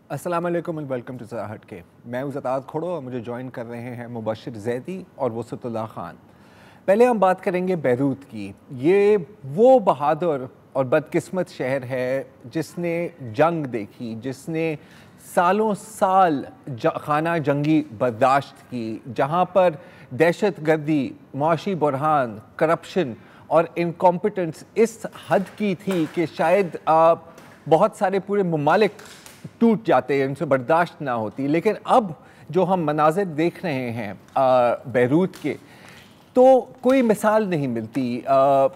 السلام علیکم and welcome to ذرا ہٹ کے. میں ہوں زطاعت کھڑو اور مجھے جوائن کر رہے ہیں مبشر زیدی اور وسعت اللہ خان. پہلے ہم بات کریں گے بیروت کی. یہ وہ بہادر اور بدقسمت شہر ہے جس نے جنگ دیکھی، جس نے سالوں سال خانہ جنگی برداشت کی، جہاں پر دہشت گردی، معاشی بحران، کرپشن اور انکمپٹنس اس حد کی تھی کہ شاید بہت سارے پورے ممالک ٹوٹ جاتے، ان سے برداشت نہ ہوتی. لیکن اب جو ہم مناظر دیکھ رہے ہیں بیروت کے، تو کوئی مثال نہیں ملتی.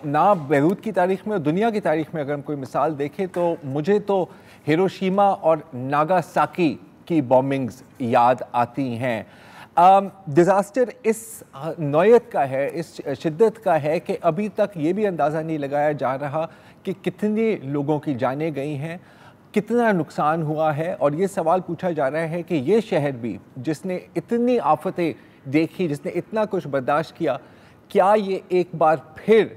نہ بیروت کی تاریخ میں اور دنیا کی تاریخ میں اگر ہم کوئی مثال دیکھیں تو مجھے تو ہیروشیما اور ناگاساکی کی بومبنگز یاد آتی ہیں. ڈیزاسٹر اس نوعیت کا ہے، اس شدت کا ہے کہ ابھی تک یہ بھی اندازہ نہیں لگایا جا رہا کہ کتنے لوگوں کی جانیں گئی ہیں، کتنا نقصان ہوا ہے. اور یہ سوال پوچھا جا رہا ہے کہ یہ شہر بھی جس نے اتنی آفتیں دیکھی، جس نے اتنا کچھ برداشت کیا، کیا یہ ایک بار پھر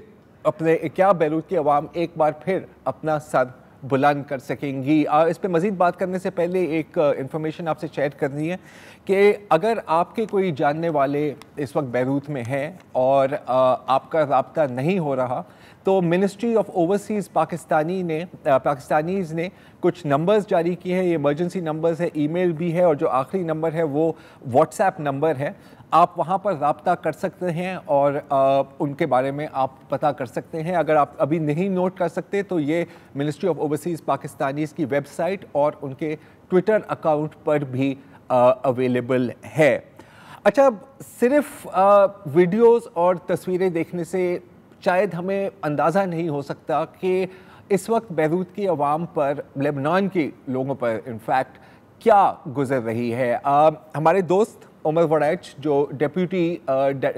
کیا بیروت کی عوام ایک بار پھر اپنا سر بلند کر سکیں گی؟ اس پہ مزید بات کرنے سے پہلے ایک انفارمیشن آپ سے شیئر کرنی ہے کہ اگر آپ کے کوئی جاننے والے اس وقت بیروت میں ہیں اور آپ کا رابطہ نہیں ہو رہا، تو منسٹری آف اوورسیز پاکستانیز نے کچھ نمبرز جاری کیے ہیں. یہ ایمرجنسی نمبرز ہے، ای میل بھی ہے، اور جو آخری نمبر ہے وہ واٹس ایپ نمبر ہے. آپ وہاں پر رابطہ کر سکتے ہیں اور ان کے بارے میں آپ پتہ کر سکتے ہیں. اگر آپ ابھی نہیں نوٹ کر سکتے تو یہ منسٹری آف اوورسیز پاکستانیز کی ویب سائٹ اور ان کے ٹویٹر اکاؤنٹ پر بھی اویلیبل ہے. اچھا، صرف ویڈیوز اور تصویریں دیکھنے سے شاید ہمیں اندازہ نہیں ہو سکتا کہ اس وقت بیروت کی عوام پر، لبنان کے لوگوں پر انفیکٹ کیا گزر رہی ہے. ہمارے دوست عمر وڑائچ جو ڈیپیوٹی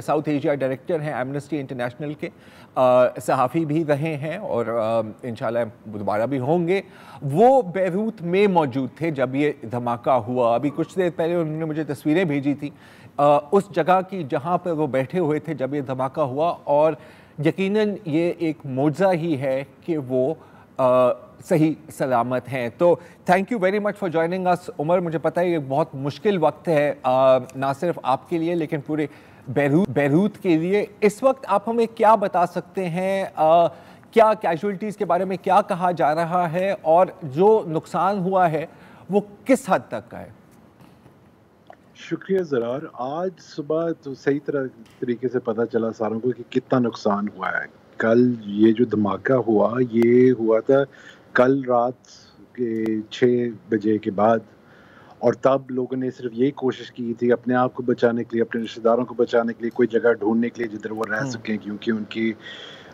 ساؤتھ ایشیا ڈائریکٹر ہیں ایمنسٹی انٹرنیشنل کے، صحافی بھی رہے ہیں اور انشاءاللہ دوبارہ بھی ہوں گے، وہ بیروت میں موجود تھے جب یہ دھماکہ ہوا. ابھی کچھ دیر پہلے انہوں نے مجھے تصویریں بھیجی تھیں اس جگہ کی جہاں پر وہ بیٹھے ہوئے تھے جب یہ دھماکہ ہوا، اور یقیناً یہ ایک معجزہ ہی ہے کہ وہ صحیح سلامت ہیں. تو thank you very much for joining اس عمر. مجھے پتہ ہے یہ بہت مشکل وقت ہے نہ صرف آپ کے لیے لیکن پورے بیروت کے لیے. اس وقت آپ ہمیں کیا بتا سکتے ہیں، کیا کیجولٹیز کے بارے میں کیا کہا جا رہا ہے، اور جو نقصان ہوا ہے وہ کس حد تک کا ہے؟ شکریہ زرار. آج صبح تو صحیح طریقے سے پتہ چلا ساروں کو کہ کتنا نقصان ہوا ہے. کل یہ جو دھماکہ ہوا، یہ ہوا تھا کل رات کے 6 بجے کے بعد، اور تب لوگوں نے صرف یہی کوشش کی تھی اپنے آپ کو بچانے کے لیے، اپنے رشتہ داروں کو بچانے کے لیے، کوئی جگہ ڈھونڈنے کے لیے جدھر وہ رہ سکیں، کیونکہ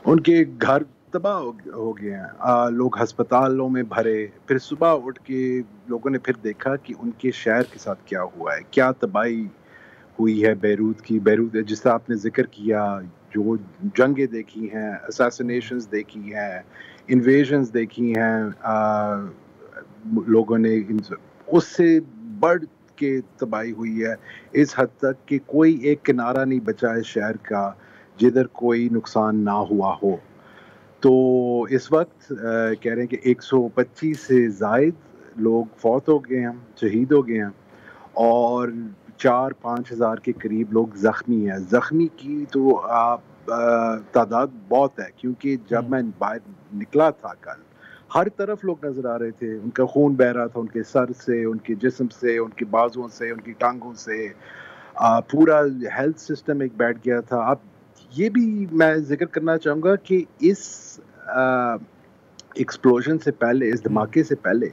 ان کے گھر تباہ ہو گئے ہیں. لوگ ہسپتالوں میں بھرے. پھر صبح اٹھ کے لوگوں نے پھر دیکھا کہ ان کے شہر کے ساتھ کیا ہوا ہے، کیا تباہی ہوئی ہے بیروت کی. بیروت جس طرح آپ نے ذکر کیا، جو جنگیں دیکھی ہیں، اساسینیشنز دیکھی ہیں، انویژنز دیکھی ہیں لوگوں نے، اس سے بڑھ کے تباہی ہوئی ہے اس حد تک کہ کوئی ایک کنارہ نہیں بچا ہے شہر کا جدھر کوئی نقصان نہ ہوا ہو. تو اس وقت کہہ رہے ہیں کہ 125 سے زائد لوگ فوت ہو گئے ہیں، شہید ہو گئے ہیں، اور 4-5 ہزار کے قریب لوگ زخمی ہیں. زخمی کی تو تعداد بہت ہے، کیونکہ جب میں باہر نکلا تھا کل، ہر طرف لوگ نظر آ رہے تھے، ان کا خون بہہ رہا تھا، ان کے سر سے، ان کے جسم سے، ان کے بازوؤں سے، ان کی ٹانگوں سے. پورا ہیلتھ سسٹم ایک بیٹھ گیا تھا. اب یہ بھی میں ذکر کرنا چاہوں گا کہ اس ایکسپلوژن سے پہلے، اس دھماکے سے پہلے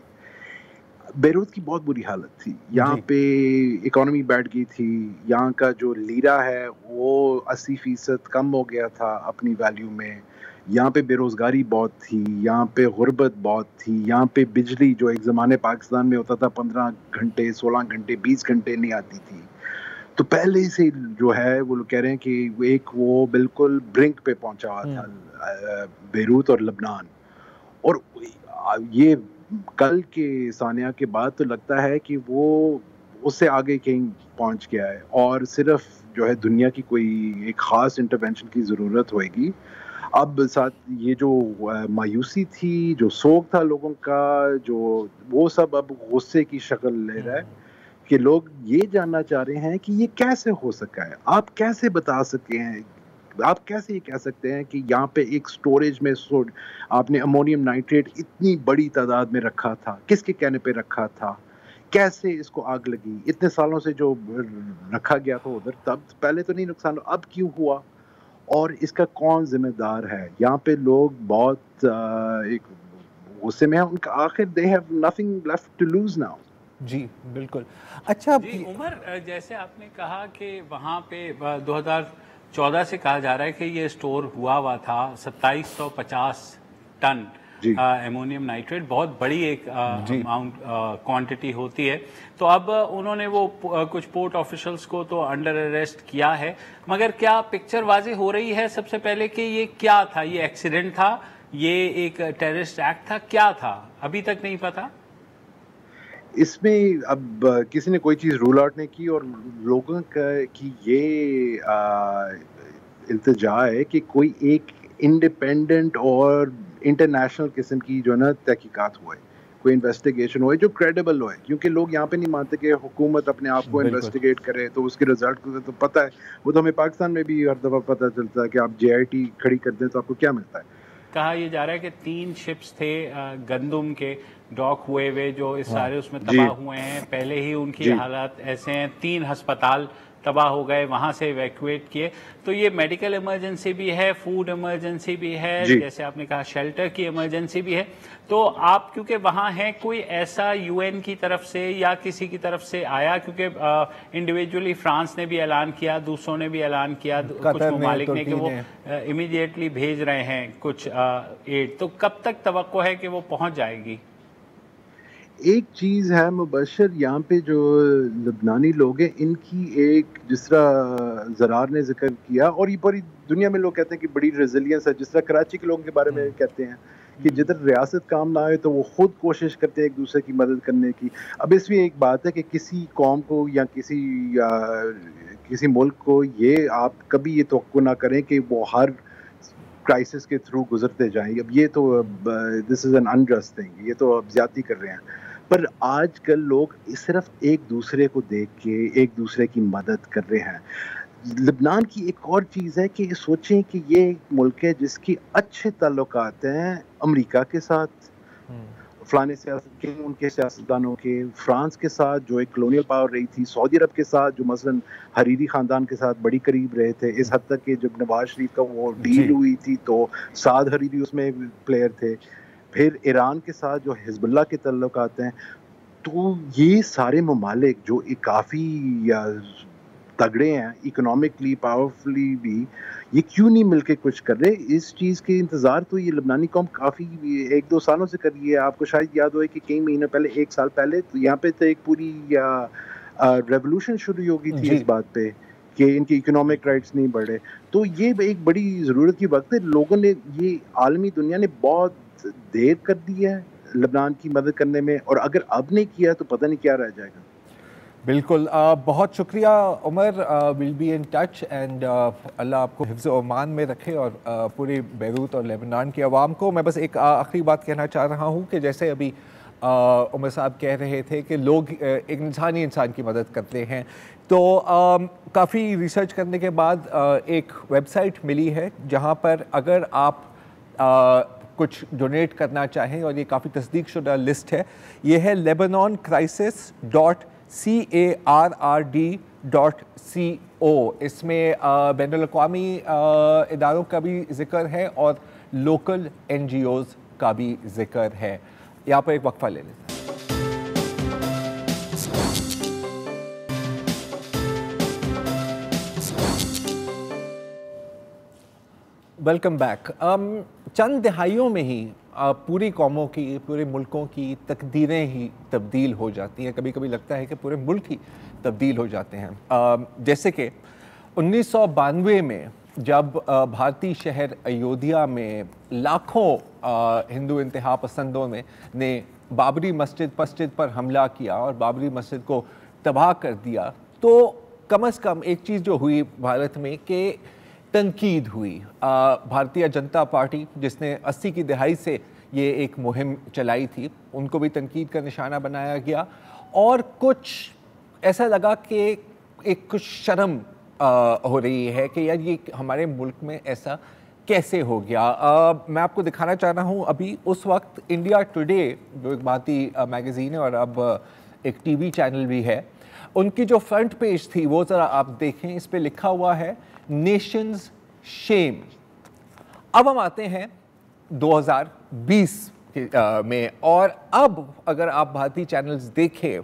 بیروت کی بہت بری حالت تھی. یہاں پہ اکانومی بیٹھ گئی تھی. یہاں کا جو لیرا ہے وہ 80% کم ہو گیا تھا اپنی ویلیو میں. یہاں پہ بے روزگاری بہت تھی، یہاں پہ غربت بہت تھی. یہاں پہ بجلی جو ایک زمانے پاکستان میں ہوتا تھا 15 گھنٹے 16 گھنٹے 20 گھنٹے نہیں آتی تھی. تو پہلے سے جو ہے وہ لوگ کہہ رہے ہیں کہ وہ بالکل برنک پہ پہنچا ہوا تھا بیروت اور لبنان. اور یہ کل کے ثانیہ کے بعد تو لگتا ہے کہ وہ اس سے آگے کہیں پہنچ گیا ہے، اور صرف جو ہے دنیا کی کوئی ایک خاص انٹرونشن کی ضرورت ہوئے گی. اب ساتھ یہ جو مایوسی تھی، جو سوگ تھا لوگوں کا، جو وہ سب اب غصے کی شکل لے رہا ہے کہ لوگ یہ جاننا چاہ رہے ہیں کہ یہ کیسے ہو سکا ہے. آپ کیسے بتا سکتے ہیں، آپ کیسے یہ کہہ سکتے ہیں کہ یہاں پہ ایک سٹوریج میں آپ نے امونیم نائٹریٹ اتنی بڑی تعداد میں رکھا تھا، کس کے کہنے پہ رکھا تھا، کیسے اس کو آگ لگی؟ اتنے سالوں سے جو رکھا گیا تھا ادھر، تب پہلے تو نہیں نقصان، اب کیوں ہوا؟ اور اس کا کون ذمہ دار ہے؟ یہاں پہ لوگ بہت ایک غصے میں ہیں. ان کا آخر they have nothing left to lose now. جی بالکل. اچھا جی عمر، جیسے آپ نے کہا کہ وہاں پہ 2014 سے کہا جا رہا ہے کہ یہ اسٹور ہوا تھا 2750 ٹن ایمونیم نائٹریٹ، بہت بڑی ایک اماؤنٹ کوانٹٹی ہوتی ہے. تو اب انہوں نے وہ کچھ پورٹ آفیشلز کو تو انڈر اریسٹ کیا ہے، مگر کیا پکچر واضح ہو رہی ہے سب سے پہلے کہ یہ کیا تھا؟ یہ ایکسیڈنٹ تھا، یہ ایک ٹیررسٹ ایکٹ تھا، کیا تھا؟ ابھی تک نہیں پتا. اس میں اب کسی نے کوئی چیز رول آؤٹ نہیں کی، اور لوگوں کی یہ التجا ہے کہ کوئی ایک انڈیپینڈنٹ اور انٹرنیشنل قسم کی جو نا تحقیقات ہوئے، کوئی انویسٹیگیشن ہوئے جو کریڈیبل ہوئے، کیونکہ لوگ یہاں پہ نہیں مانتے کہ حکومت اپنے آپ کو انویسٹیگیٹ کرے تو اس کے رزلٹ کو تو پتہ ہے. وہ تو ہمیں پاکستان میں بھی ہر دفعہ پتہ چلتا ہے کہ آپ JIT کھڑی کر دیں تو آپ کو کیا ملتا ہے. کہا یہ جا رہا ہے کہ 3 شپس تھے گندم کے ڈاک ہوئے جو اس سارے اس میں تباہ ہوئے ہیں. پہلے ہی ان کی حالات ایسے ہیں، 3 ہسپتال تباہ ہو گئے، وہاں سے ایویکویٹ کیے. تو یہ میڈیکل ایمرجنسی بھی ہے، فوڈ ایمرجنسی بھی ہے، جیسے آپ نے کہا شیلٹر کی ایمرجنسی بھی ہے. تو آپ کیونکہ وہاں ہیں، کوئی ایسا UN کی طرف سے یا کسی کی طرف سے آیا؟ کیونکہ انڈیویجولی فرانس نے بھی اعلان کیا، دوسروں نے بھی اعلان کیا، کچھ ممالک نے کہ وہ امیڈیٹلی بھیج رہے ہیں کچھ ایڈ. تو کب تک توقع ہے کہ وہ پہنچ جائے گی؟ ایک چیز ہے مبشر، یہاں پہ جو لبنانی لوگ ہیں ان کی ایک، جس طرح زرار نے ذکر کیا اور یہ پوری دنیا میں لوگ کہتے ہیں کہ بڑی ریزیلینس ہے، جس طرح کراچی کے لوگوں کے بارے میں کہتے ہیں کہ جدھر ریاست کام نہ آئے تو وہ خود کوشش کرتے ہیں ایک دوسرے کی مدد کرنے کی. اب اس میں ایک بات ہے کہ کسی قوم کو یا کسی ملک کو یہ آپ کبھی یہ توقع نہ کریں کہ وہ ہر کرائسس کے تھرو گزرتے جائیں. اب یہ تو دس از این انجسٹ تھنگ، یہ تو اب زیادتی کر رہے ہیں. پر آج کل لوگ صرف ایک دوسرے کو دیکھ کے ایک دوسرے کی مدد کر رہے ہیں. لبنان کی ایک اور چیز ہے کہ سوچیں کہ یہ ایک ملک ہے جس کی اچھے تعلقات ہیں امریکہ کے ساتھ، فلانے سیاست کے، ان کے سیاستدانوں کے، فرانس کے ساتھ جو ایک کلونیل پاور رہی تھی، سعودی عرب کے ساتھ جو مثلا حریری خاندان کے ساتھ بڑی قریب رہے تھے، اس حد تک کہ جب نواز شریف کا وہ ڈیل ہوئی تھی تو سعد حریری اس میں پلیئر تھے. پھر ایران کے ساتھ جو حزب اللہ کے تعلقات ہیں. تو یہ سارے ممالک جو کافی تگڑے ہیں اکنامکلی، پاورفلی بھی، یہ کیوں نہیں مل کے کچھ کر رہے؟ اس چیز کے انتظار تو یہ لبنانی قوم کافی 1-2 سالوں سے کر رہی ہے. آپ کو شاید یاد ہوئے کہ کئی مہینے پہلے، 1 سال پہلے تو یہاں پہ تو ایک پوری ریولوشن شروع ہو گئی تھی اس بات پہ کہ ان کی اکنامک رائٹس نہیں بڑھے. تو یہ ایک بڑی ضرورت کی وقت ہے. لوگوں نے، یہ عالمی دنیا نے بہت دیر کر دی ہے لبنان کی مدد کرنے میں، اور اگر اب نہیں کیا تو پتہ نہیں کیا رہ جائے گا. بالکل. بہت شکریہ Umar. We'll be in touch and اللہ آپ کو حفظ و امان میں رکھے اور پوری بیروت اور لیبنان کی عوام کو. میں بس ایک آخری بات کہنا چاہ رہا ہوں کہ جیسے ابھی عمر صاحب کہہ رہے تھے کہ لوگ ایک انسان کی مدد کرتے ہیں، تو کافی ریسرچ کرنے کے بعد ایک ویب سائٹ ملی ہے جہاں پر اگر آپ کچھ ڈونیٹ کرنا چاہیں، اور یہ کافی تصدیق شدہ لسٹ ہے، یہ ہے lebanoncrisis.carrd.co. اس میں بین الاقوامی اداروں کا بھی ذکر ہے اور لوکل NGOs کا بھی ذکر ہے. یہاں پر ایک وقفہ لے لیتے ہیں. Welcome back. چند دہائیوں میں ہی پوری قوموں کی، پورے ملکوں کی تقدیریں ہی تبدیل ہو جاتی ہیں. کبھی کبھی لگتا ہے کہ پورے ملک ہی تبدیل ہو جاتے ہیں. جیسے کہ 1992 میں جب بھارتی شہر ایودھیا میں لاکھوں ہندو انتہا پسندوں نے بابری مسجد پر حملہ کیا اور بابری مسجد کو تباہ کر دیا، تو کم از کم ایک چیز جو ہوئی بھارت میں کہ तनकीद हुई। भारतीय जनता पार्टी जिसने 80 की दहाई से ये एक मुहिम चलाई थी, उनको भी तनकीद का निशाना बनाया गया और कुछ ऐसा लगा कि एक कुछ शर्म हो रही है कि यार ये हमारे मुल्क में ऐसा कैसे हो गया। मैं आपको दिखाना चाह रहा हूँ अभी उस वक्त इंडिया टुडे जो एक भारतीय मैगज़ीन है और अब एक टीवी चैनल भी है, उनकी जो फ्रंट पेज थी वो ज़रा आप देखें, इस पे लिखा हुआ है नेशंस शेम। अब हम आते हैं 2020 में और अब अगर आप भारतीय चैनल्स देखें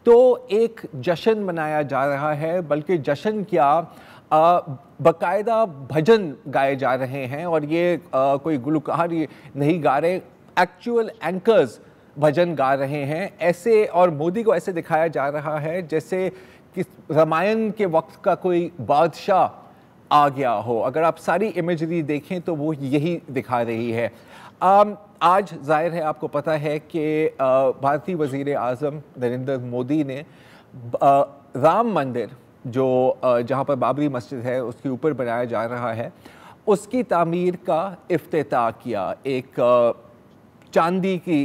तो एक जश्न मनाया जा रहा है, बल्कि जश्न क्या बाकायदा भजन गाए जा रहे हैं और ये कोई गुलकार ये नहीं गा रहे, एक्चुअल एंकर्स भजन गा रहे हैं ऐसे। और मोदी को ऐसे दिखाया जा रहा है जैसे कि रामायण के वक्त का कोई बादशाह आ गया हो। अगर आप सारी इमेजरी देखें तो वो यही दिखा रही है। आज जाहिर है आपको पता है कि भारतीय वज़ीर आज़म नरेंद्र मोदी ने राम मंदिर जो जहाँ पर बाबरी मस्जिद है उसके ऊपर बनाया जा रहा है, उसकी तामीर का इफ्तिताह किया एक चांदी की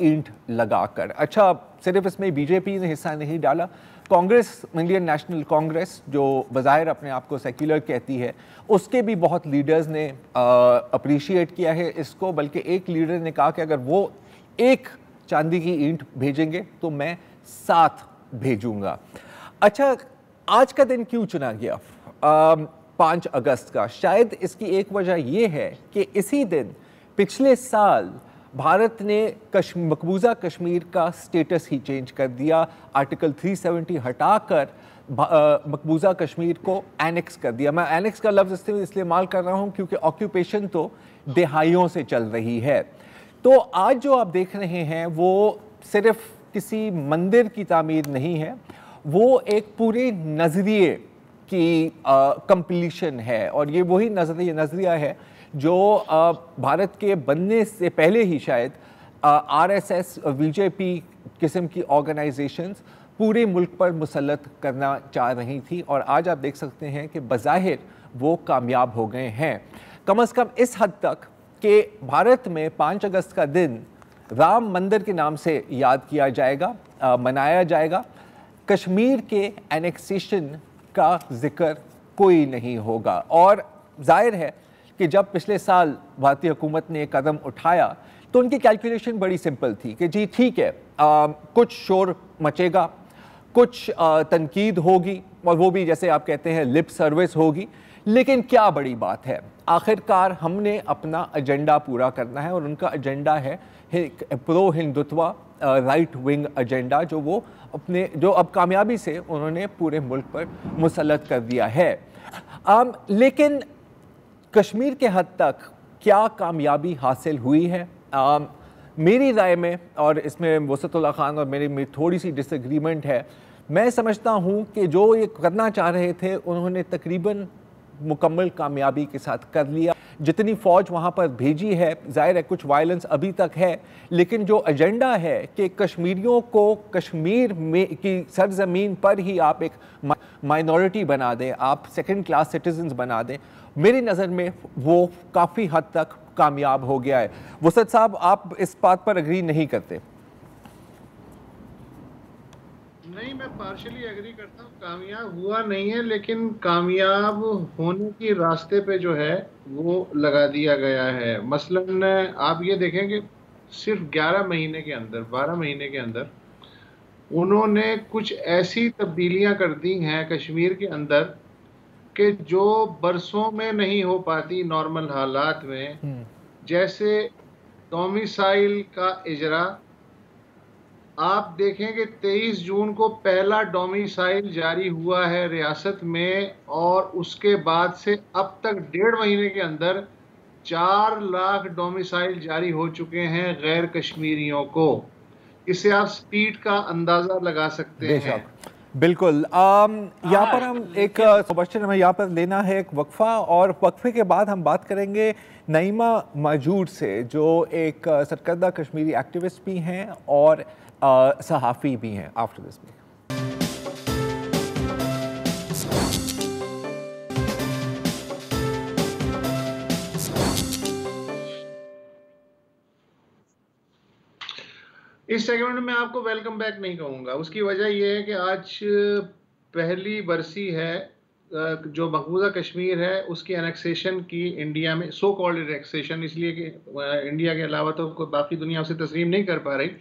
ईंट लगाकर। अच्छा, सिर्फ इसमें बीजेपी ने हिस्सा नहीं डाला, कांग्रेस, इंडियन नेशनल कांग्रेस जो बज़ाहिर अपने आप को सेक्युलर कहती है, उसके भी बहुत लीडर्स ने अप्रिशिएट किया है इसको। बल्कि एक लीडर ने कहा कि अगर वो एक चांदी की ईंट भेजेंगे तो मैं 7 भेजूंगा। अच्छा, आज का दिन क्यों चुना गया 5 अगस्त का? शायद इसकी एक वजह यह है कि इसी दिन पिछले साल भारत ने मकबूजा कश्मीर का स्टेटस ही चेंज कर दिया। आर्टिकल 370 हटाकर मकबूजा कश्मीर को एनेक्स कर दिया। मैं एनेक्स का लफ्ज़ इस्तेमाल कर रहा हूँ क्योंकि ऑक्यूपेशन तो दहाइयों से चल रही है। तो आज जो आप देख रहे हैं वो सिर्फ किसी मंदिर की तामीर नहीं है, वो एक पूरे नज़रिए की कंप्लीशन है। और ये वही नज़रिया है जो भारत के बनने से पहले ही शायद आरएसएस, बीजेपी किस्म की ऑर्गेनाइजेशंस पूरे मुल्क पर मुसल्लत करना चाह रही थी और आज आप देख सकते हैं कि बज़ाहिर वो कामयाब हो गए हैं। कम से कम इस हद तक कि भारत में 5 अगस्त का दिन राम मंदिर के नाम से याद किया जाएगा, मनाया जाएगा। कश्मीर के एनेक्सेशन का जिक्र कोई नहीं होगा। और जाहिर है कि जब पिछले साल भारतीय हुकूमत ने एक कदम उठाया तो उनकी कैलकुलेशन बड़ी सिंपल थी कि जी ठीक है, कुछ शोर मचेगा, कुछ तनकीद होगी और वो भी जैसे आप कहते हैं लिप सर्विस होगी, लेकिन क्या बड़ी बात है, आखिरकार हमने अपना एजेंडा पूरा करना है। और उनका एजेंडा है pro Hindutva, right wing agenda, जो वो अपने जो अब कामयाबी से उन्होंने पूरे मुल्क पर मुसल्लत कर दिया है। लेकिन कश्मीर के हद तक क्या कामयाबी हासिल हुई है? मेरी राय में, और इसमें वसतुल्लाह खान और मेरी में थोड़ी सी डिसएग्रीमेंट है, मैं समझता हूँ कि जो ये करना चाह रहे थे उन्होंने तकरीबन मुकम्मल कामयाबी के साथ कर लिया। जितनी फ़ौज वहाँ पर भेजी है, ज़ाहिर है कुछ वायलेंस अभी तक है, लेकिन जो एजेंडा है कि कश्मीरियों को कश्मीर में की सरजमीन पर ही आप एक माइनॉरिटी बना दें, आप सेकंड क्लास सिटीजन्स बना दें, मेरी नज़र में वो काफ़ी हद तक कामयाब हो गया है। वसत साहब, आप इस बात पर एग्री नहीं करते? नहीं, मैं पार्शली एग्री करता हूँ। कामयाब हुआ नहीं है, लेकिन कामयाब होने की रास्ते पे जो है वो लगा दिया गया है। मसलन आप ये देखें कि सिर्फ 11 महीने के अंदर, 12 महीने के अंदर उन्होंने कुछ ऐसी तब्दीलियां कर दी हैं कश्मीर के अंदर कि जो बरसों में नहीं हो पाती नॉर्मल हालात में। जैसे डोमिसाइल का इजरा, आप देखें कि 23 जून को पहला डोमिसाइल जारी हुआ है रियासत में और उसके बाद से अब तक 1.5 महीने के अंदर 4 लाख डोमिसाइल जारी हो चुके हैं गैर कश्मीरियों को। इससे आप स्पीड का अंदाजा लगा सकते हैं। बिल्कुल। यहाँ पर हम एक क्वेश्चन हमें यहाँ पर लेना है एक वक्फा, और वक्फे के बाद हम बात करेंगे नईमा मौजूद से, जो एक सरकर्दा कश्मीरी एक्टिविस्ट भी हैं और सहाफ़ी भी हैं। After this break. इस सेगमेंट में आपको वेलकम बैक नहीं कहूँगा। उसकी वजह यह है कि आज पहली बरसी है जो मकबूजा कश्मीर है उसकी एनेक्सेशन की इंडिया में, सो कॉल्ड एनेक्सेशन, इसलिए कि इंडिया के अलावा तो कोई बाकी दुनिया उसे तस्लीम नहीं कर पा रही।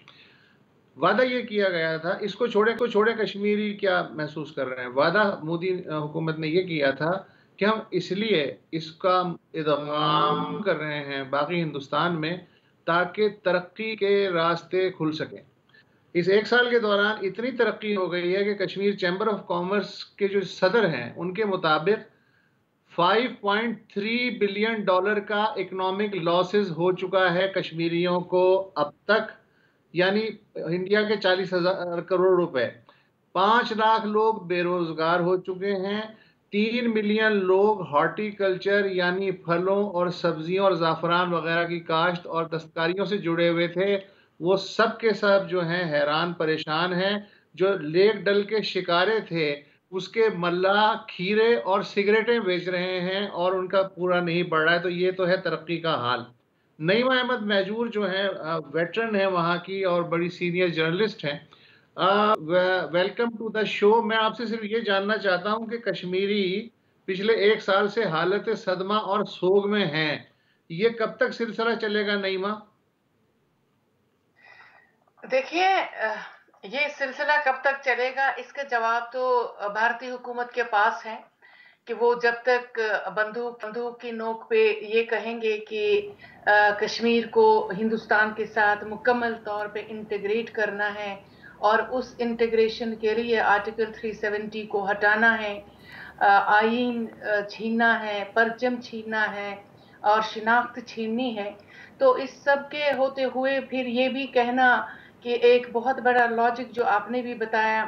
वादा ये किया गया था, इसको छोड़े कश्मीरी क्या महसूस कर रहे हैं। वादा मोदी हुकूमत ने ये किया था कि हम इसलिए इसका इदगाम कर रहे हैं बाकी हिंदुस्तान में ताकि तरक्की के रास्ते खुल सकें। इस एक साल के दौरान इतनी तरक्की हो गई है कि कश्मीर चैम्बर ऑफ कॉमर्स के जो सदर हैं उनके मुताबिक 5.3 बिलियन डॉलर का इकोनॉमिक लॉसेस हो चुका है कश्मीरियों को अब तक, यानी इंडिया के 40,000 करोड़ रुपए। 5 लाख लोग बेरोजगार हो चुके हैं। 3 मिलियन लोग हॉर्टिकल्चर यानी फलों और सब्जियों और ज़ाफ़रान वगैरह की काश्त और दस्तकारियों से जुड़े हुए थे, वो सब के सब जो हैं हैरान परेशान हैं। जो लेक डल के शिकारे थे उसके मल्लाह खीरे और सिगरेटें बेच रहे हैं और उनका पूरा नहीं बढ़ रहा है। तो ये तो है तरक्की का हाल। नईमा अहमद महजूर जो है वेटरन है वहाँ की और बड़ी सीनियर जर्नलिस्ट हैं। Welcome to the show. मैं आपसे सिर्फ ये जानना चाहता हूँ कि कश्मीरी पिछले एक साल से हालत सदमा और सोग में हैं, ये कब तक सिलसिला चलेगा नईमा? देखिए, ये सिलसिला कब तक चलेगा इसका जवाब तो भारतीय हुकूमत के पास है कि वो जब तक बंदूक की नोक पे ये कहेंगे कि कश्मीर को हिंदुस्तान के साथ मुकम्मल तौर पे इंटीग्रेट करना है और उस इंटीग्रेशन के लिए आर्टिकल 370 को हटाना है, आईन छीनना है, परचम छीनना है और शिनाख्त छीननी है, तो इस सब के होते हुए फिर ये भी कहना कि एक बहुत बड़ा लॉजिक जो आपने भी बताया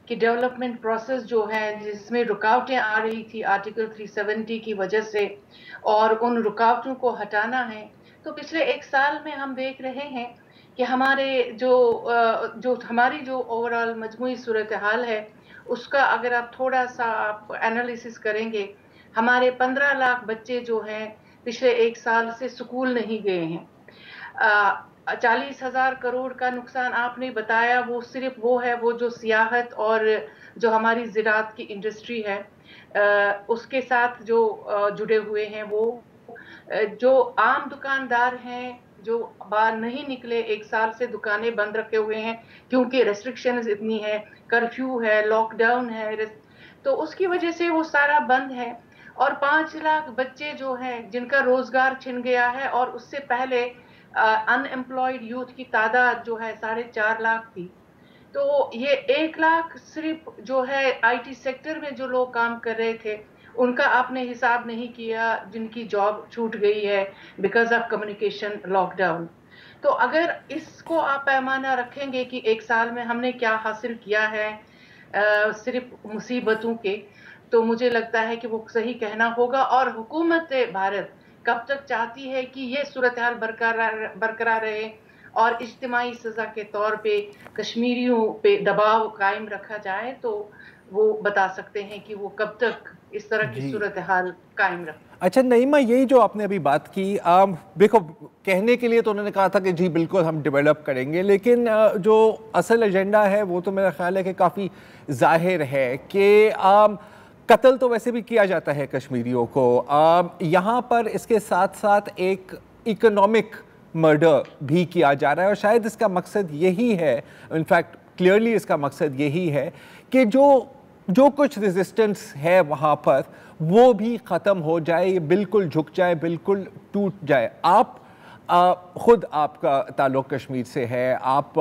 कि डेवलपमेंट प्रोसेस जो है जिसमें रुकावटें आ रही थी आर्टिकल 370 की वजह से, और उन रुकावटों को हटाना है। तो पिछले एक साल में हम देख रहे हैं कि हमारे हमारी जो ओवरऑल मजमूई सूरत हाल है उसका अगर आप थोड़ा सा आप एनालिसिस करेंगे, हमारे 15 लाख बच्चे जो हैं पिछले एक साल से स्कूल नहीं गए हैं। 40,000 करोड़ का नुकसान आपने बताया, वो सिर्फ वो है वो जो सियाहत और जो हमारी ज़राअत की इंडस्ट्री है उसके साथ जो जुड़े हुए हैं। वो जो आम दुकानदार हैं जो बाहर नहीं निकले, एक साल से दुकानें बंद रखे हुए हैं क्योंकि रेस्ट्रिक्शंस इतनी है, कर्फ्यू है, लॉकडाउन है, तो उसकी वजह से वो सारा बंद है। और 5 लाख बच्चे जो हैं जिनका रोजगार छिन गया है, और उससे पहले अनएम्प्लॉयड यूथ की तादाद जो है 4.5 लाख थी। तो ये 1 लाख सिर्फ जो है आईटी सेक्टर में जो लोग काम कर रहे थे उनका आपने हिसाब नहीं किया, जिनकी जॉब छूट गई है बिकॉज ऑफ कम्युनिकेशन लॉकडाउन। तो अगर इसको आप पैमाना रखेंगे कि एक साल में हमने क्या हासिल किया है सिर्फ मुसीबतों के, तो मुझे लगता है कि वो सही कहना होगा। और हुकूमत भारत कब तक चाहती है कि ये सूरत हाल बरकरार रहे और इज्तिमाई सज़ा के तौर पे कश्मीरियों पे दबाव कायम रखा जाए, तो वो बता सकते हैं कि वो कब तक इस तरह की सूरत हाल कायम रखें। अच्छा नईमा, यही जो आपने अभी बात की, देखो कहने के लिए तो उन्होंने कहा था कि जी बिल्कुल हम डेवलप करेंगे, लेकिन जो असल एजेंडा है वो तो मेरा ख्याल है कि काफ़ी जाहिर है कि कत्ल तो वैसे भी किया जाता है कश्मीरियों को, यहाँ पर इसके साथ साथ एक इकोनॉमिक मर्डर भी किया जा रहा है। और शायद इसका मकसद यही है, इनफैक्ट क्लियरली इसका मकसद यही है कि जो कुछ रेजिस्टेंस है वहाँ पर वो भी ख़त्म हो जाए, ये बिल्कुल झुक जाए, बिल्कुल टूट जाए। आप ख़ुद आपका ताल्लुक़ कश्मीर से है, आप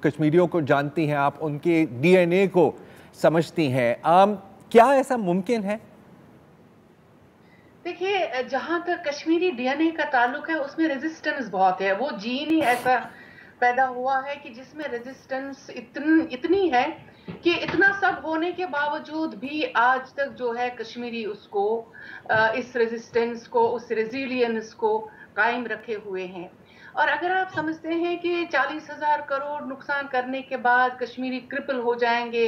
कश्मीरियों को जानती हैं, आप उनके DNA को समझती हैं, क्या ऐसा मुमकिन है? देखिए, जहाँ तक कश्मीरी DNA का ताल्लुक है उसमें रेजिस्टेंस बहुत है। वो जीन ही ऐसा पैदा हुआ है कि जिसमें रेजिस्टेंस इतनी है कि इतना सब होने के बावजूद भी आज तक जो है कश्मीरी उसको इस रेजिस्टेंस को, उस रेजिलियंस को कायम रखे हुए हैं। और अगर आप समझते हैं कि 40,000 करोड़ नुकसान करने के बाद कश्मीरी क्रिपल हो जाएंगे,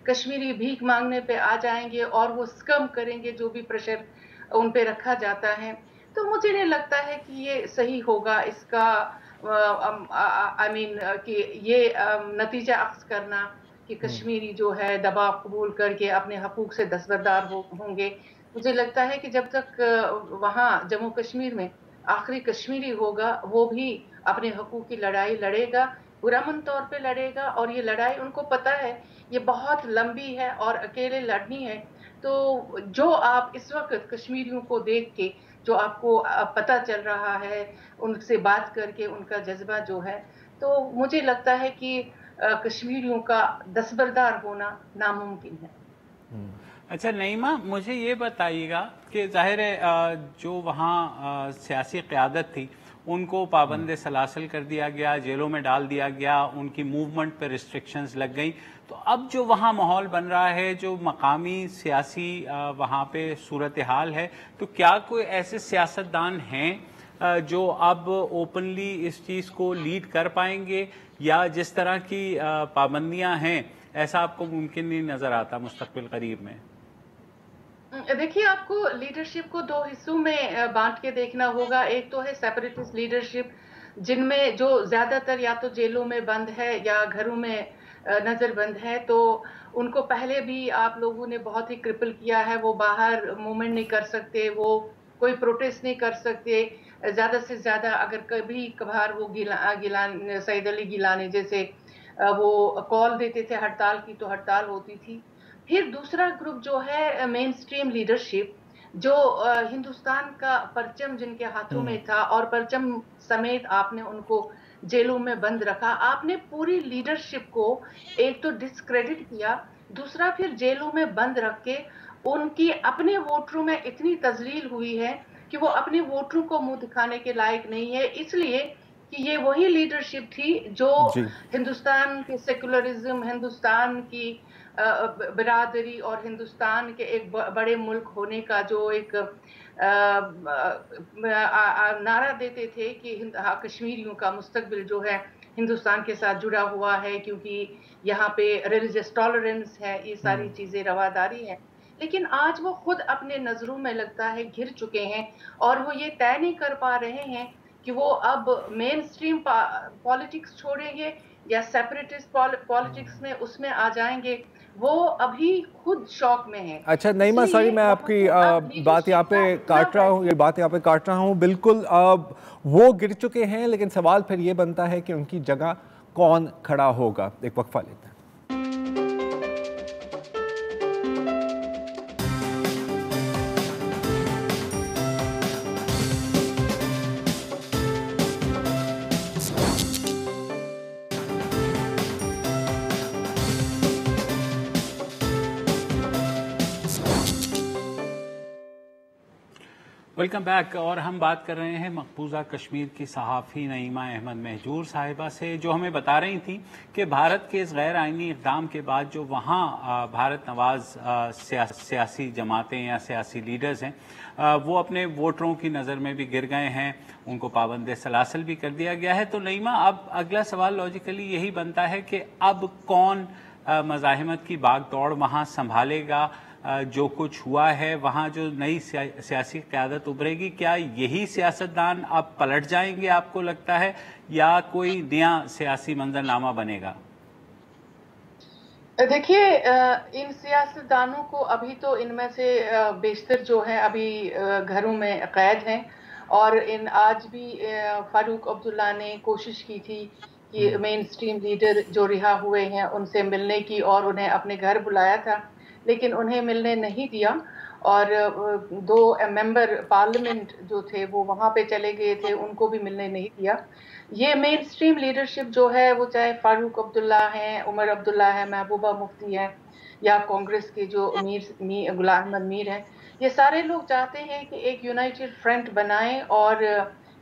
कश्मीरी भीख मांगने पे आ जाएंगे और वो स्कम करेंगे जो भी प्रेशर उन पे रखा जाता है, तो मुझे नहीं लगता है कि ये सही होगा। इसका आई मीन कि ये नतीजा अख्ज़ करना कि कश्मीरी जो है दबाव कबूल करके अपने हकूक़ से दस्तबरदार होंगे। मुझे लगता है कि जब तक वहाँ जम्मू कश्मीर में आखिरी कश्मीरी होगा, वो भी अपने हकूक़ की लड़ाई लड़ेगा, पुरअमन तौर पे लड़ेगा, और ये लड़ाई उनको पता है ये बहुत लंबी है और अकेले लड़नी है। तो जो आप इस वक़्त कश्मीरियों को देख के जो आपको पता चल रहा है, उनसे बात करके उनका जज़्बा जो है, तो मुझे लगता है कि कश्मीरियों का दस्तबरदार होना नामुमकिन है। अच्छा नईमा, मुझे ये बताइएगा कि ज़ाहिर है जो वहाँ सियासी क़यादत थी उनको पाबंद सलासल कर दिया गया, जेलों में डाल दिया गया, उनकी मूवमेंट पर रिस्ट्रिक्शंस लग गई। तो अब जो वहाँ माहौल बन रहा है, जो मकामी सियासी वहाँ पे सूरत हाल है, तो क्या कोई ऐसे सियासतदान हैं जो अब ओपनली इस चीज़ को लीड कर पाएंगे, या जिस तरह की पाबंदियाँ हैं ऐसा आपको मुमकिन नहीं नज़र आता मुस्तक़बिल करीब में? देखिए, आपको लीडरशिप को दो हिस्सों में बांट के देखना होगा। एक तो है सेपरेटिस्ट लीडरशिप, जिनमें जो ज्यादातर या तो जेलों में बंद है या घरों में नजरबंद है, तो उनको पहले भी आप लोगों ने बहुत ही क्रिपल किया है। वो बाहर मूवमेंट नहीं कर सकते, वो कोई प्रोटेस्ट नहीं कर सकते। ज्यादा से ज्यादा अगर कभी कभार वो सईद अली गिलानी जैसे वो कॉल देते थे हड़ताल की, तो हड़ताल होती थी। फिर दूसरा ग्रुप जो है मेन स्ट्रीम लीडरशिप, जो हिंदुस्तान का परचम जिनके हाथों में था, और परचम समेत आपने उनको जेलों में बंद रखा। आपने पूरी लीडरशिप को एक तो डिस्क्रेडिट किया, दूसरा फिर जेलों में बंद रख के उनकी अपने वोटरों में इतनी तजलील हुई है कि वो अपने वोटरों को मुंह दिखाने के लायक नहीं है, इसलिए कि ये वही लीडरशिप थी जो हिंदुस्तान के सेकुलरिज्म, हिंदुस्तान की बिरादरी और हिंदुस्तान के एक बड़े मुल्क होने का जो एक नारा देते थे कि कश्मीरियों का मुस्तकबिल जो है हिंदुस्तान के साथ जुड़ा हुआ है, क्योंकि यहाँ पे रिलीजियस टॉलरेंस है, ये सारी चीजें रवादारी है। लेकिन आज वो खुद अपने नजरों में लगता है घिर चुके हैं, और वो ये तय नहीं कर पा रहे हैं कि वो अब मेन स्ट्रीम पॉलिटिक्स छोड़ेंगे या सेपरेटिस्ट पॉलिटिक्स में उसमें आ जाएंगे। वो अभी खुद शौक में है। अच्छा नईमा, सॉरी मैं आपकी बात यहाँ पे काट रहा हूँ, बिल्कुल वो गिर चुके हैं, लेकिन सवाल फिर ये बनता है कि उनकी जगह कौन खड़ा होगा। एक वक्फा लेते हैं। Welcome back. और हम बात कर रहे हैं मकबूजा कश्मीर की सहाफ़ी नईमा अहमद महजूर साहिबा से, जो हमें बता रही थी कि भारत के इस गैर आइनी इक़दाम के बाद जो वहाँ भारत नवाज सियासी जमातें या सियासी लीडर्स हैं, वो अपने वोटरों की नज़र में भी गिर गए हैं, उनको पाबंद सलासल भी कर दिया गया है। तो नईमा, अब अगला सवाल लॉजिकली यही बनता है कि अब कौन मज़ाहिमत की भाग दौड़ वहाँ संभालेगा? जो कुछ हुआ है वहाँ, जो नई सियासी क़यादत उभरेगी, क्या यही सियासतदान अब पलट जाएंगे आपको लगता है, या कोई नया सियासी मंजरनामा बनेगा? देखिए, इन सियासतदानों को अभी तो इनमें से बेशतर जो है अभी घरों में कैद हैं, और आज भी फारूक अब्दुल्ला ने कोशिश की थी कि मेन स्ट्रीम लीडर जो रिहा हुए हैं उनसे मिलने की, और उन्हें अपने घर बुलाया था, लेकिन उन्हें मिलने नहीं दिया। और 2 मेंबर पार्लियामेंट जो थे वो वहाँ पे चले गए थे, उनको भी मिलने नहीं दिया। ये मेन स्ट्रीम लीडरशिप जो है, वो चाहे फारूक अब्दुल्ला हैं, उमर अब्दुल्ला है, महबूबा मुफ्ती है, या कांग्रेस के जो गुलाम अहमद मीर हैं, ये सारे लोग चाहते हैं कि एक यूनाइटेड फ्रंट बनाएं, और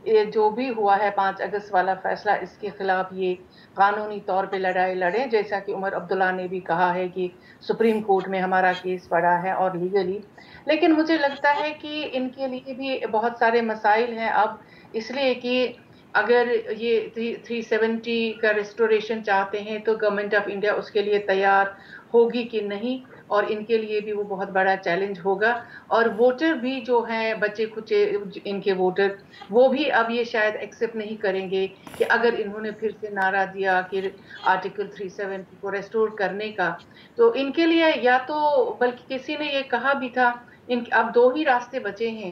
ये जो भी हुआ है 5 अगस्त वाला फैसला, इसके खिलाफ ये कानूनी तौर पे लड़ाई लड़ें, जैसा कि उमर अब्दुल्ला ने भी कहा है कि सुप्रीम कोर्ट में हमारा केस पड़ा है और लीगली। लेकिन मुझे लगता है कि इनके लिए भी बहुत सारे मसाइल हैं अब, इसलिए कि अगर ये 370 का रेस्टोरेशन चाहते हैं तो गवर्नमेंट ऑफ इंडिया उसके लिए तैयार होगी कि नहीं, اور ان کے لیے بھی وہ بہت بڑا چیلنج ہوگا. اور ووٹر بھی جو ہیں بچے کچے ان کے ووٹر وہ بھی اب یہ شاید ایکسیپٹ نہیں کریں گے کہ اگر انہوں نے پھر سے نعرہ دیا کہ آرٹیکل 370 کو ریسٹور کرنے کا, تو ان کے لیے یا تو, بلکہ کسی نے یہ کہا بھی تھا اب 2 ہی راستے بچے ہیں,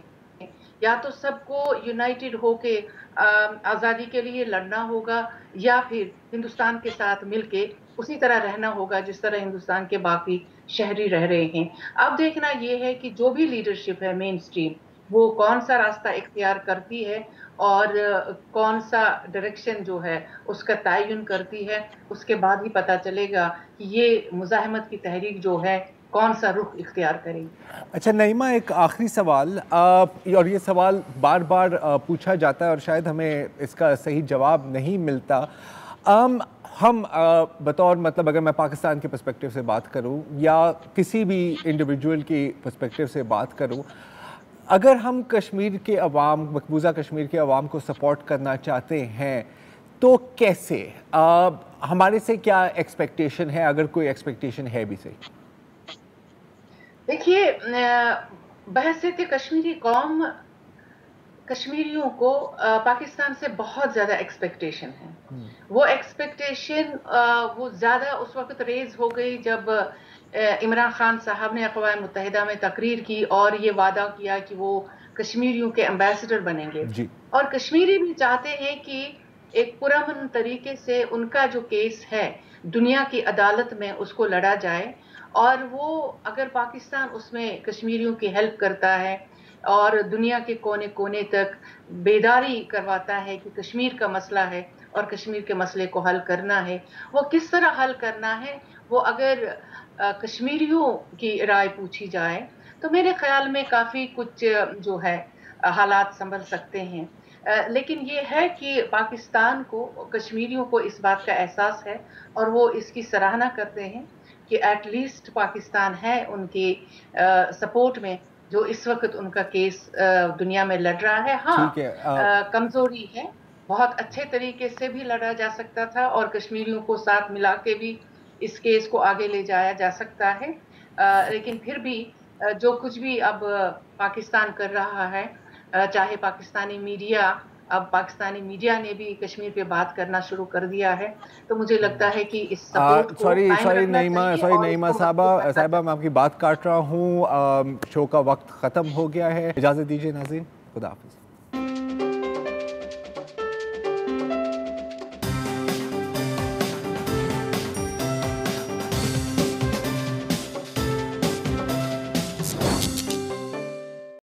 یا تو سب کو یونائٹڈ ہو کے آزادی کے لیے لڑنا ہوگا, یا پھر ہندوستان کے ساتھ مل کے اسی طرح رہنا ہوگا جس طرح ہندوستان کے باقی شہری رہ رہے ہیں. اب دیکھنا یہ ہے کہ جو بھی لیڈرشپ ہے مین سٹریم وہ کون سا راستہ اختیار کرتی ہے اور کون سا ڈائریکشن جو ہے اس کا تعین کرتی ہے. اس کے بعد ہی پتہ چلے گا کہ یہ مزاحمت کی تحریک جو ہے کون سا رخ اختیار کرے گی. اچھا نعیمہ, ایک آخری سوال, اور یہ سوال بار بار پوچھا جاتا ہے اور شاید ہمیں اس کا صحیح جواب نہیں ملتا. ہم بطور مطلب اگر میں پاکستان کے پرسپیکٹیو سے بات کروں یا کسی بھی انڈیویجول کی پرسپیکٹیو سے بات کروں, اگر ہم کشمیر کے عوام, مقبوضہ کشمیر کے عوام کو سپورٹ کرنا چاہتے ہیں تو کیسے, ہمارے سے کیا ایکسپیکٹیشن ہے, اگر کوئی ایکسپیکٹیشن ہے بھی صحیح؟ دیکھیے, بحیثیت کشمیری قوم کشمیریوں کو پاکستان سے بہت زیادہ ایکسپیکٹیشن ہے. وہ ایکسپیکٹیشن وہ زیادہ اس وقت ریز ہو گئی جب عمران خان صاحب نے اقوام متحدہ میں تقریر کی اور یہ وعدہ کیا کہ وہ کشمیریوں کے ایمبیسڈر بنیں گے. اور کشمیری بھی چاہتے ہیں کہ ایک پرامن طریقے سے ان کا جو کیس ہے دنیا کی عدالت میں اس کو لڑا جائے, اور وہ اگر پاکستان اس میں کشمیریوں کی ہیلپ کرتا ہے اور دنیا کے کونے کونے تک بیداری کرواتا ہے کہ کشمیر کا مسئلہ ہے اور کشمیر کے مسئلے کو حل کرنا ہے, وہ کس طرح حل کرنا ہے, وہ اگر کشمیریوں کی رائے پوچھی جائے تو میرے خیال میں کافی کچھ جو ہے حالات سنبھل سکتے ہیں. لیکن یہ ہے کہ پاکستان کو, کشمیریوں کو اس بات کا احساس ہے اور وہ اس کی سراہنا کرتے ہیں کہ ایٹ لیسٹ پاکستان ہے ان کے سپورٹ میں جو اس وقت ان کا کیس دنیا میں لڑ رہا ہے. ہاں کمزوری ہے, بہت اچھے طریقے سے بھی لڑا جا سکتا تھا اور کشمیریوں کو ساتھ ملا کے بھی اس کیس کو آگے لے جایا جا سکتا ہے, لیکن پھر بھی جو کچھ بھی اب پاکستان کر رہا ہے, چاہے پاکستانی میڈیا, اب پاکستانی میڈیا نے بھی کشمیر پہ بات کرنا شروع کر دیا ہے, تو مجھے لگتا ہے کہ اس سپورٹ کو سوری نعیمہ صاحبہ میں آپ کی بات کاٹ رہا ہوں, شو کا وقت ختم ہو گیا ہے, اجازت دیجیے ناظرین, خدا حافظ.